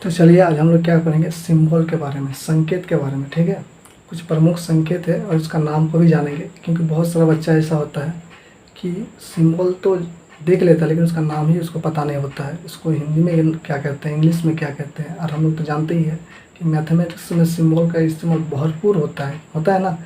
तो चलिए आज हम लोग क्या करेंगे, सिंबल के बारे में, संकेत के बारे में। ठीक है, कुछ प्रमुख संकेत है और इसका नाम को भी जानेंगे, क्योंकि बहुत सारा बच्चा ऐसा होता है कि सिंबल तो देख लेता है लेकिन उसका नाम ही उसको पता नहीं होता है। इसको हिंदी में क्या कहते हैं, इंग्लिश में क्या कहते हैं। और हम लोग तो जानते ही है कि मैथमेटिक्स में सिंबल का इस्तेमाल भरपूर होता है ना।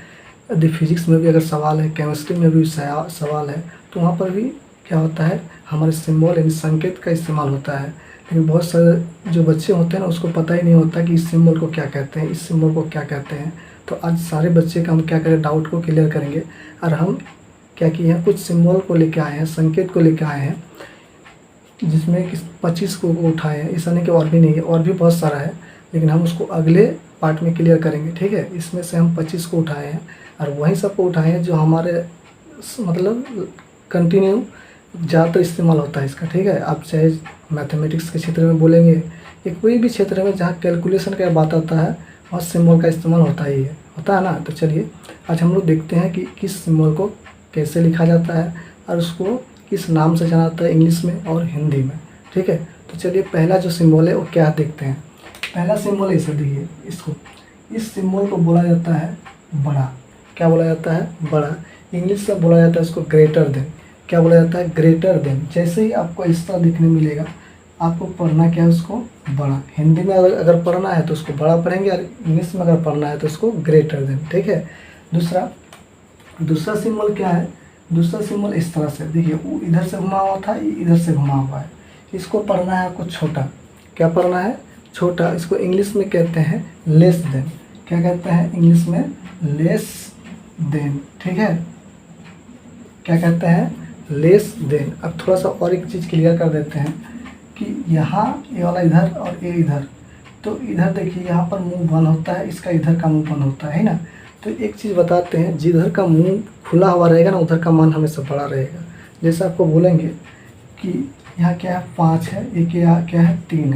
यदि फिजिक्स में भी अगर सवाल है, केमिस्ट्री में भी सवाल है, तो वहाँ पर भी क्या होता है, हमारे सिंबल यानी संकेत का इस्तेमाल होता है। लेकिन बहुत सारे जो बच्चे होते हैं ना, उसको पता ही नहीं होता कि इस सिंबल को क्या कहते हैं, इस सिंबल को क्या कहते हैं। तो आज सारे बच्चे का हम क्या करें, डाउट को क्लियर करेंगे। और हम क्या किए हैं, कुछ सिंबल को लेके आए हैं, संकेत को लेके आए हैं, जिसमें कि 25 को उठाए हैं। ऐसा नहीं कि और भी नहीं है, और भी बहुत सारा है, लेकिन हम उसको अगले पार्ट में क्लियर करेंगे। ठीक है, इसमें से हम 25 को उठाए हैं और वहीं सबको उठाए हैं जो हमारे मतलब कंटिन्यू ज़्यादातर इस्तेमाल होता है इसका। ठीक है, आप चाहे मैथमेटिक्स के क्षेत्र में बोलेंगे या कोई भी क्षेत्र में जहाँ कैलकुलेशन का बात आता है, वहाँ सिंबल का इस्तेमाल होता ही है, होता है ना। तो चलिए आज हम लोग देखते हैं कि किस सिंबल को कैसे लिखा जाता है और उसको किस नाम से जाना जाता है, इंग्लिश में और हिंदी में। ठीक है, तो चलिए पहला जो सिंबल है वो क्या देखते हैं। पहला सिंबल ऐसे देखिए, इसको, इस सिंबल को बोला जाता है बड़ा। क्या बोला जाता है, बड़ा। इंग्लिश में बोला जाता है इसको ग्रेटर देन। क्या बोला जाता है, ग्रेटर देन। जैसे ही आपको इस तरह दिखने मिलेगा, आपको पढ़ना क्या है, उसको बड़ा। हिंदी में अगर पढ़ना है तो उसको बड़ा पढ़ेंगे, और इंग्लिश में अगर पढ़ना है तो उसको ग्रेटर देन। ठीक है, दूसरा सिंबल क्या है, दूसरा सिंबल इस तरह से देखिए, वो इधर से घुमा हुआ था, ये इधर से घुमा हुआ है। इसको पढ़ना है आपको छोटा। क्या पढ़ना है, छोटा। इसको इंग्लिश में कहते हैं लेस देन। क्या कहते हैं इंग्लिश में, लेस देन। ठीक है, क्या कहते हैं, लेस देन। अब थोड़ा सा और एक चीज़ क्लियर कर देते हैं कि यहाँ ये वाला इधर और ये इधर, तो इधर देखिए यहाँ पर मुंह बंद होता है, इसका इधर का मुंह बंद होता है ना। तो एक चीज़ बताते हैं, जिधर का मुंह खुला हुआ रहेगा ना, उधर का मान हमेशा बड़ा रहेगा। जैसे आपको बोलेंगे कि यहाँ क्या है, 5 है, ये क्या है, 3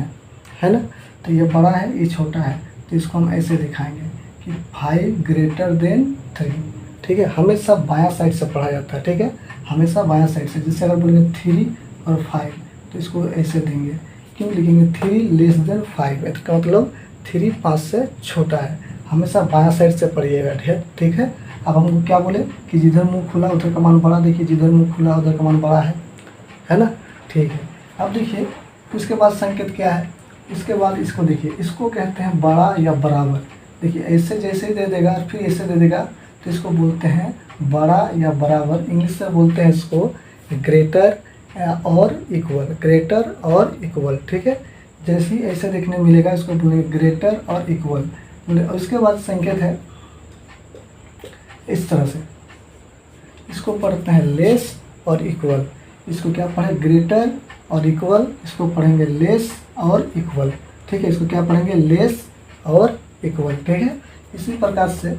है ना। तो ये बड़ा है, ये छोटा है, तो इसको हम ऐसे दिखाएंगे कि 5 ग्रेटर देन 3। ठीक है, हमेशा बायां साइड से पढ़ा जाता है। ठीक है, हमेशा बायां साइड से। जैसे अगर बोलेंगे 3 और 5, तो इसको ऐसे देंगे। क्यों लिखेंगे, 3 लेस देन 5, इसका मतलब 3 5 से छोटा है। हमेशा बायां साइड से पढ़िएगा। ठीक है, अब हमको क्या बोले कि जिधर मुंह खुला उधर का मान बड़ा। देखिए, जिधर मुंह खुला उधर का मान बड़ा है ना। ठीक है, अब देखिए उसके बाद संकेत क्या है, इसके बाद इसको देखिए, इसको कहते हैं बड़ा या बराबर। देखिए ऐसे जैसे ही दे देगा और फिर ऐसे दे देगा, तो इसको बोलते हैं बड़ा या बराबर। इंग्लिश में बोलते हैं इसको ग्रेटर और इक्वल, ग्रेटर और इक्वल। ठीक है, जैसे ही ऐसे देखने मिलेगा, इसको बोलेंगे ग्रेटर और इक्वल। और उसके बाद संकेत है इस तरह से, इसको पढ़ते हैं लेस और इक्वल। इसको क्या पढ़े, ग्रेटर और इक्वल। इसको पढ़ेंगे लेस और इक्वल। ठीक है, इसको क्या पढ़ेंगे, लेस और इक्वल। ठीक है, इसी प्रकार से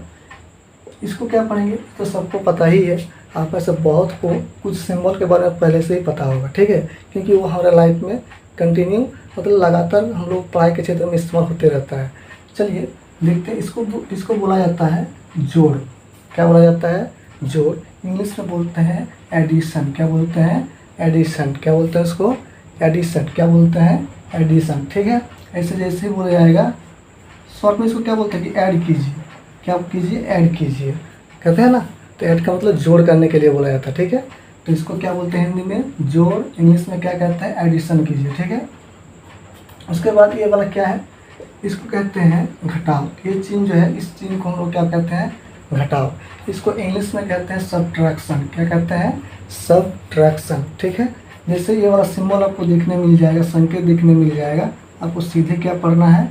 इसको क्या पढ़ेंगे, तो सबको पता ही है। आप ऐसे बहुत को कुछ सिंबल के बारे में पहले से ही पता होगा। ठीक है, क्योंकि वो हमारे लाइफ में कंटिन्यू मतलब लगातार हम लोग पढ़ाई के क्षेत्र में इस्तेमाल होते रहता है। चलिए देखते हैं, इसको बोला जाता है जोड़। क्या बोला जाता है, जोड़। इंग्लिश में बोलते हैं एडिशन। क्या बोलते हैं, एडिशन। क्या बोलते हैं इसको, एडिशन। क्या बोलते हैं, एडिशन। ठीक है, ऐसे जैसे ही बोला जाएगा, शॉर्ट में इसको क्या बोलते हैं कि ऐड कीजिए। क्या कीजिए, ऐड कीजिए, कहते हैं ना। तो ऐड का मतलब जोड़ करने के लिए बोला जाता है। ठीक है, तो इसको क्या बोलते हैं हिंदी में, जोड़। इंग्लिश में क्या कहते हैं, एडिशन कीजिए। ठीक है, उसके बाद ये वाला क्या है, इसको कहते हैं घटाव। ये चिन्ह जो है, इस चिन्ह को हम लोग क्या कहते हैं, घटाव। इसको इंग्लिश में कहते हैं सबट्रैक्शन। क्या कहते हैं, सबट्रैक्शन। ठीक है, जैसे ये वाला सिंबल आपको देखने मिल जाएगा, संकेत देखने मिल जाएगा, आपको सीधे क्या पढ़ना है,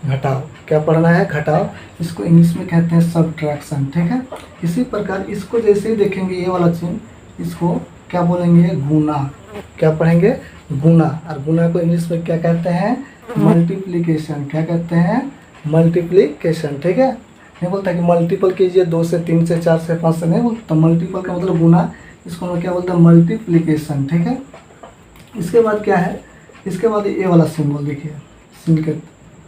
घटाव। क्या पढ़ना है, घटाव। इसको इंग्लिश में कहते हैं सबट्रैक्शन। ठीक है, इसी प्रकार इसको जैसे ही देखेंगे ये वाला चिन्ह, इसको क्या बोलेंगे, गुना। क्या पढ़ेंगे, गुना। और गुना को इंग्लिश में क्या कहते हैं, मल्टीप्लिकेशन। क्या कहते हैं, मल्टीप्लिकेशन। ठीक है, नहीं बोलता कि मल्टीपल कीजिए, 2 से 3 से 4 से 5 से, नहीं बोलता। मल्टीपल का मतलब गुना, इसको हम क्या बोलते हैं, मल्टीप्लिकेशन। ठीक है, इसके बाद क्या है, इसके बाद ये वाला सिंबल देखिए, संकेत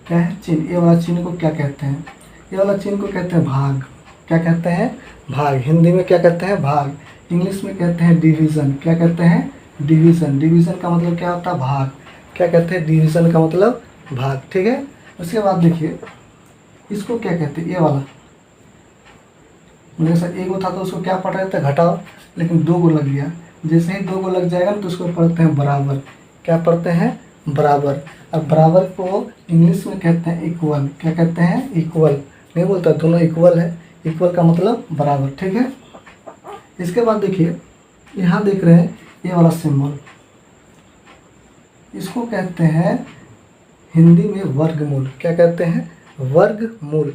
क्या है, चिन्ह। ये वाला चिन्ह को क्या कहते हैं, ये वाला चिन्ह को कहते हैं भाग। क्या कहते हैं, भाग। हिंदी में क्या कहते हैं, भाग। इंग्लिश में कहते हैं डिवीज़न। क्या कहते हैं, डिवीज़न। डिवीज़न का मतलब क्या होता है, भाग। क्या कहते हैं, डिवीज़न का मतलब भाग, ठीक है। उसके बाद देखिए इसको क्या कहते हैं, ये वाला जैसा एक गो था तो उसको क्या पढ़ रहे थे, घटाओ, लेकिन 2 गो लग गया। जैसे ही 2 गो लग जाएगा ना तो उसको पढ़ते हैं बराबर। क्या पढ़ते हैं, बराबर। अब बराबर को इंग्लिश में कहते हैं इक्वल। क्या कहते हैं, इक्वल। नहीं बोलता, दोनों इक्वल है। इक्वल का मतलब बराबर, ठीक है। इसके बाद देखिए यहाँ देख रहे हैं ये वाला सिंबल, इसको कहते हैं हिंदी में वर्गमूल। क्या कहते हैं, वर्गमूल।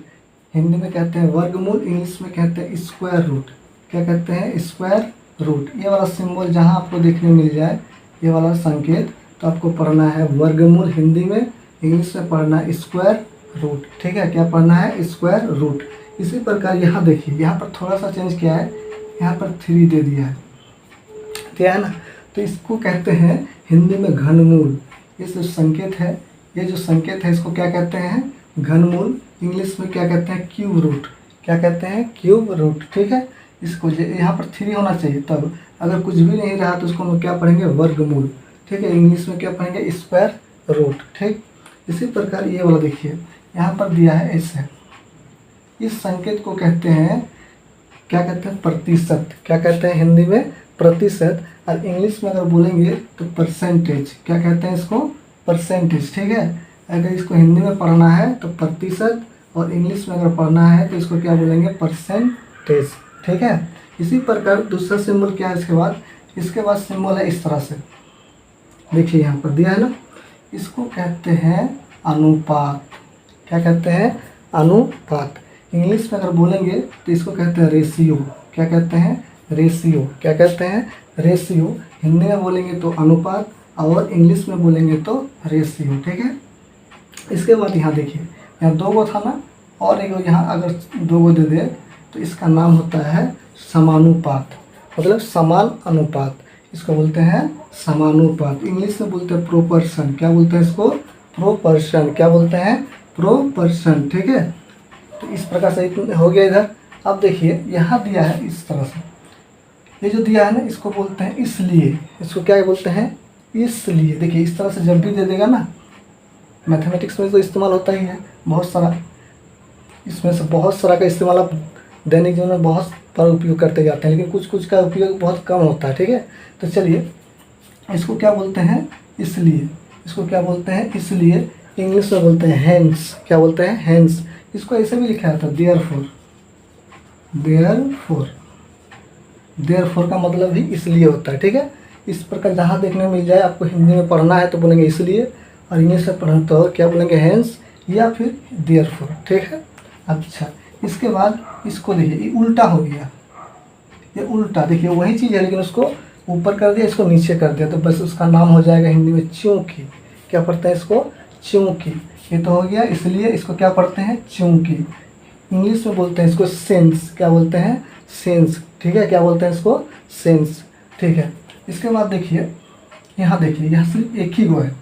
हिंदी में कहते हैं वर्गमूल, इंग्लिश में कहते हैं स्क्वायर रूट। क्या कहते हैं, स्क्वायर रूट। ये वाला सिंबल जहाँ आपको देखने मिल जाए, ये वाला संकेत, तो आपको पढ़ना है वर्गमूल हिंदी में, इंग्लिश में पढ़ना है स्क्वायर रूट, ठीक है। क्या पढ़ना है, स्क्वायर रूट। इसी प्रकार यहाँ देखिए, यहाँ पर थोड़ा सा चेंज किया है, यहाँ पर 3 दे दिया है, दिया है ना। तो इसको कहते हैं हिंदी में घनमूल। ये जो संकेत है, ये जो संकेत है इसको क्या कहते हैं, घनमूल। इंग्लिश में क्या कहते हैं, क्यूब रूट। क्या कहते हैं, क्यूब रूट, ठीक है। इसको यहाँ पर 3 होना चाहिए, तब अगर कुछ भी नहीं रहा तो उसको हम क्या पढ़ेंगे, वर्गमूल, ठीक है। इंग्लिश में क्या पढ़ेंगे, स्क्वायर रूट, ठीक। इसी प्रकार ये वाला देखिए यहाँ पर दिया है ऐसे, इस संकेत को कहते हैं, क्या कहते हैं, प्रतिशत। क्या कहते हैं हिंदी में, प्रतिशत। और इंग्लिश में अगर बोलेंगे तो परसेंटेज। क्या कहते हैं इसको, परसेंटेज, ठीक है। अगर इसको हिंदी में पढ़ना है तो प्रतिशत, और इंग्लिश में अगर पढ़ना है तो इसको क्या बोलेंगे, परसेंटेज, ठीक है। इसी प्रकार दूसरा सिंबल क्या है इसके बाद सिंबल है इस तरह से, देखिए यहाँ पर दिया है ना, इसको कहते हैं अनुपात। क्या कहते हैं, अनुपात। इंग्लिश में अगर बोलेंगे तो इसको कहते हैं रेशियो। क्या कहते हैं, रेशियो। क्या कहते हैं, रेशियो। हिंदी में बोलेंगे तो अनुपात, और इंग्लिश में बोलेंगे तो रेशियो, ठीक है। इसके बाद यहाँ देखिए, यहाँ 2 गो था ना, और एक यहाँ अगर 2 गो दे दे तो इसका नाम होता है समानुपात, मतलब समान अनुपात। इसको बोलते हैं समानुपात। इंग्लिश में बोलते हैं प्रोपर्शन। क्या बोलते हैं इसको, प्रोपर्शन। क्या बोलते हैं, प्रोपर्शन, ठीक है। तो इस प्रकार से हो गया इधर। अब देखिए यहाँ दिया है इस तरह से, ये जो दिया है ना इसको बोलते हैं इसलिए। इसको क्या बोलते हैं, इसलिए। देखिए इस तरह से जब भी दे देगा ना, मैथमेटिक्स में तो इस्तेमाल होता ही है बहुत सारा, इसमें से बहुत सारा का इस्तेमाल आप दैनिक जीवन में बहुत बार उपयोग करते जाते हैं, लेकिन कुछ कुछ का उपयोग बहुत कम होता है, ठीक है। तो चलिए इसको क्या बोलते हैं, इसलिए। इसको क्या बोलते हैं, इसलिए। इंग्लिश में बोलते हैं हैंस। क्या बोलते हैं, हैंस। इसको ऐसे भी लिखा जाता है देयरफॉर। देयरफॉर, देयरफॉर का मतलब भी इसलिए होता है, ठीक है। इस प्रकार जहाँ देखने में मिल जाए, आपको हिंदी में पढ़ना है तो बोलेंगे इसलिए, और इंग्लिश में पढ़ना तो क्या बोलेंगे, हैंस या फिर देयरफॉर, ठीक है। अच्छा, इसके बाद इसको देखिए, ये उल्टा हो गया, ये उल्टा। देखिए वही चीज़ है लेकिन उसको ऊपर कर दिया, इसको नीचे कर दिया, तो बस उसका नाम हो जाएगा हिंदी में चूंकि। क्या पढ़ते हैं इसको, चूंकि। ये तो हो गया इसलिए, इसको क्या पढ़ते हैं, चूंकि। इंग्लिश में बोलते हैं इसको सेंस। क्या बोलते हैं, सेंस, ठीक है। क्या बोलते हैं इसको, सेंस, ठीक है। इसके बाद देखिए यहाँ देखिए, यहाँ सिर्फ एक ही गो है,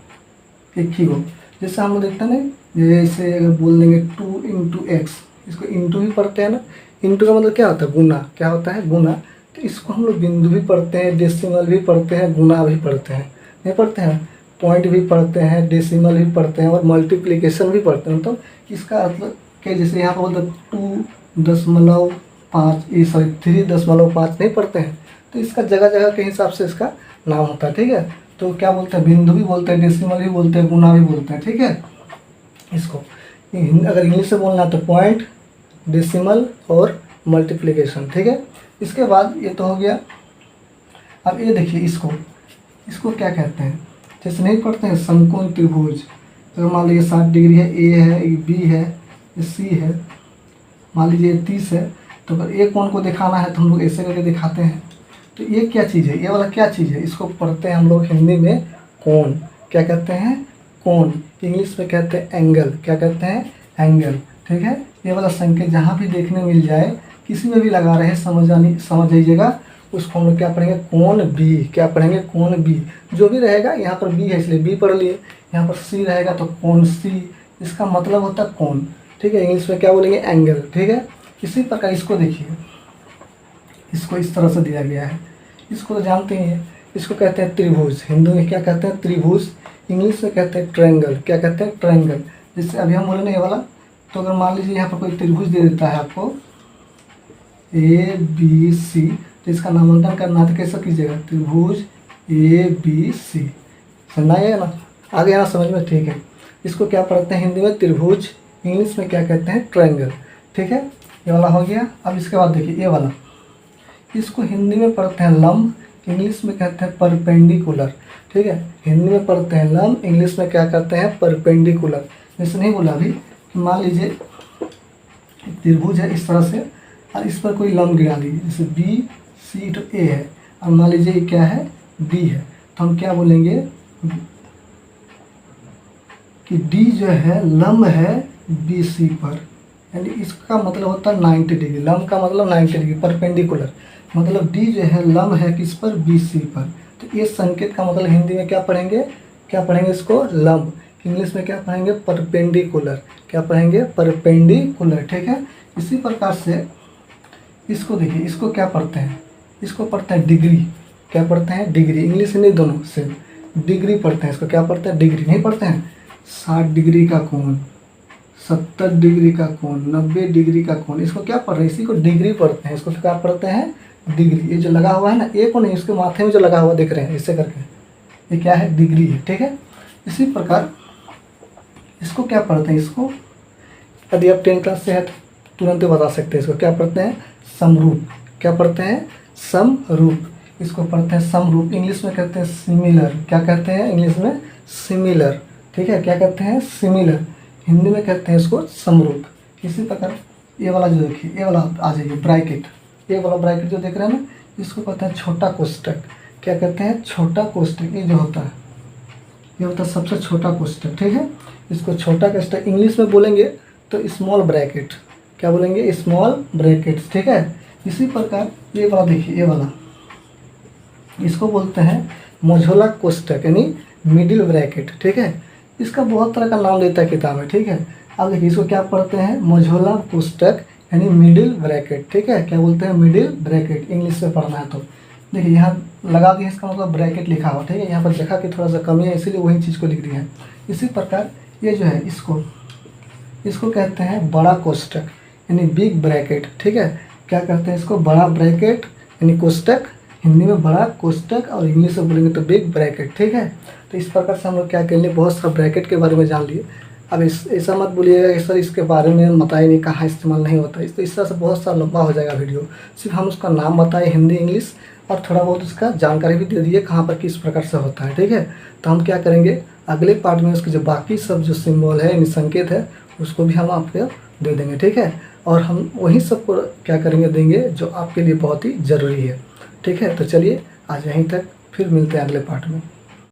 एक ही गो। जैसे हम लोग देखते हैं ना, जैसे अगर बोल देंगे 2 × x, इसको इंटू भी पढ़ते हैं ना। इंटू का मतलब क्या होता है, गुना। क्या होता है, गुना। तो इसको हम लोग बिंदु भी पढ़ते हैं, डेसिमल भी पढ़ते हैं, गुना भी पढ़ते हैं, नहीं पढ़ते हैं, पॉइंट भी पढ़ते हैं, डेसिमल भी पढ़ते हैं, और मल्टीप्लिकेशन भी पढ़ते हैं। तो इसका मतलब कि जैसे यहाँ पर बोलते हैं 2.5, ये सॉरी 3.5 नहीं पढ़ते हैं, तो इसका जगह जगह के हिसाब से इसका नाम होता है, ठीक है। तो क्या बोलते हैं, बिंदु भी बोलते हैं, डेसिमल भी बोलते हैं, गुना भी बोलते हैं, ठीक है। इसको अगर इंग्लिश से बोलना है तो पॉइंट, डेसिमल और मल्टीप्लिकेशन, ठीक है। इसके बाद ये तो हो गया। अब ये देखिए इसको क्या कहते हैं, जैसे नहीं पढ़ते हैं समकोण त्रिभुज। अगर मान लीजिए 60 डिग्री है, ए है, ये बी है, ये सी है, मान लीजिए 30 है, तो अगर एक कोण को दिखाना है तो हम लोग ऐसे करके दिखाते हैं। तो ये क्या चीज़ है, ये वाला क्या चीज़ है, इसको पढ़ते हैं हम लोग हिंदी में कोण। क्या कहते हैं, कोण। इंग्लिश में कहते हैं एंगल। क्या कहते हैं, एंगल, ठीक है। ये वाला संकेत जहाँ भी देखने मिल जाए, किसी में भी लगा रहे, समझ लीजिएगा, उसको हम लोग क्या पढ़ेंगे, कोण बी। क्या पढ़ेंगे, कोण बी। जो भी रहेगा, यहाँ पर बी है इसलिए बी पढ़ लिए, यहाँ पर सी रहेगा तो कोण सी, इसका मतलब होता है कोण, ठीक है। इंग्लिश में क्या बोलेंगे, एंगल, ठीक है। इसी प्रकार इसको देखिए, इसको इस तरह से दिया गया है, इसको तो जानते ही हैं, इसको कहते हैं त्रिभुज। हिंदी में क्या कहते हैं, त्रिभुज। इंग्लिश में कहते हैं ट्रायंगल। क्या कहते हैं? ट्रायंगल। जैसे अभी हम बोले ना ये वाला, तो अगर मान लीजिए यहाँ पर कोई त्रिभुज दे देता है आपको ABC, तो इसका नामांकन करना है तो कैसे कीजिएगा? त्रिभुज ABC। समझ आएगा ना? आगे यहाँ समझ में? ठीक है। इसको क्या पढ़ते हैं हिंदी में? त्रिभुज। इंग्लिश में क्या कहते हैं? ट्रायंगल। ठीक है, ये वाला हो गया। अब इसके बाद देखिए ये वाला, इसको हिंदी में पढ़ते हैं लंब, इंग्लिश में कहते हैं परपेंडिकुलर। ठीक है, हिंदी में पढ़ते हैं लंब, इंग्लिश में क्या कहते हैं? परपेंडिकुलर। जैसे नहीं बोला अभी कि मान लीजिए त्रिभुज है इस तरह से और इस पर कोई लंब गिरा दीजिए, जैसे BC तो A है और मान लीजिए ये क्या है? D है, तो हम क्या बोलेंगे कि D जो है लंब है BC पर, यानी इसका मतलब होता है 90 डिग्री। लंब का मतलब 90 डिग्री, परपेंडिकुलर मतलब D जो है लंब है किस पर? BC पर। तो इस संकेत का मतलब हिंदी में क्या पढ़ेंगे? क्या पढ़ेंगे इसको? लंब। इंग्लिश में क्या पढ़ेंगे? परपेंडिकुलर। क्या पढ़ेंगे? परपेंडिकुलर। ठीक है, इसी प्रकार से इसको देखिए, इसको क्या पढ़ते हैं? इसको पढ़ते हैं डिग्री। क्या पढ़ते हैं? डिग्री। इंग्लिश नहीं, दोनों से डिग्री पढ़ते हैं। इसको क्या पढ़ते हैं? डिग्री। नहीं पढ़ते हैं 60 डिग्री का कोण, 70 डिग्री का कोण, 90 डिग्री का कोण, इसको क्या पढ़ रहे हैं? इसी को डिग्री पढ़ते हैं। इसको क्या पढ़ते हैं? डिग्री। ये जो लगा हुआ है ना, एक को नहीं, इसके माथे में जो लगा हुआ देख रहे हैं इससे करके, ये क्या है? डिग्री है। ठीक है, इसी प्रकार इसको क्या पढ़ते हैं? इसको यदि आप 10 क्लास से है तो तुरंत बता सकते हैं। इसको क्या पढ़ते हैं? समरूप। क्या पढ़ते हैं? समरूप। इसको पढ़ते हैं समरूप। इंग्लिश में कहते हैं सिमिलर। क्या कहते हैं? इंग्लिश में सिमिलर। ठीक है, क्या कहते हैं? सिमिलर। हिंदी में कहते हैं इसको समरूप। इसी प्रकार ये वाला जो देखिए, ये वाला आ जाइए ब्रैकेट। ये वाला ब्रैकेट जो देख रहे हैं ना, इसको कहते हैं छोटा कोष्टक। क्या कहते हैं? छोटा कोष्टक। ये जो होता है, ये होता है सबसे छोटा कोष्टक। ठीक है, इसको छोटा कोष्टक इंग्लिश में बोलेंगे तो स्मॉल ब्रैकेट। क्या बोलेंगे? Small brackets. ठीक है, इसी प्रकार ये वाला देखिए, ये वाला इसको बोलते हैं मझोला कोष्टक, यानी मिडिल ब्रैकेट। ठीक है, इसका बहुत तरह का नाम देता है किताब में। ठीक है, अब देखिए इसको क्या पढ़ते हैं? मझोला कोष्टक यानी मिडिल ब्रैकेट। ठीक है, क्या बोलते हैं? Middle bracket. इंग्लिश में पढ़ना है तो देखिए यहाँ लगा दिया, इसका मतलब ब्रैकेट लिखा हुआ। ठीक है, यहाँ पर देखा कि थोड़ा सा कमी है इसीलिए वही चीज़ को लिख दिया है। इसी प्रकार ये जो है इसको कहते हैं बड़ा कोष्टक यानी बिग ब्रैकेट। ठीक है, क्या कहते हैं इसको? बड़ा ब्रैकेट यानी कोष्टक, हिंदी में बड़ा कोष्टक और इंग्लिश में बोलेंगे तो बिग ब्रैकेट। ठीक है, तो इस प्रकार से हम लोग क्या करेंगे? बहुत सारा ब्रैकेट के बारे में जान लिए। अब ऐसा मत बोलिएगा कि सर इसके बारे में बताए नहीं, कहाँ इस्तेमाल नहीं होता। इस तरह से बहुत सारा लंबा हो जाएगा वीडियो। सिर्फ हम उसका नाम बताए हिंदी इंग्लिश और थोड़ा बहुत उसका जानकारी भी दे दिए कहाँ पर किस प्रकार से होता है। ठीक है, तो हम क्या करेंगे अगले पार्ट में उसके जो बाकी सब जो सिंबल है यानी संकेत है उसको भी हम आपको दे देंगे। ठीक है, और हम वही सबको क्या करेंगे? देंगे जो आपके लिए बहुत ही ज़रूरी है। ठीक है, तो चलिए आज यहीं तक, फिर मिलते हैं अगले पार्ट में।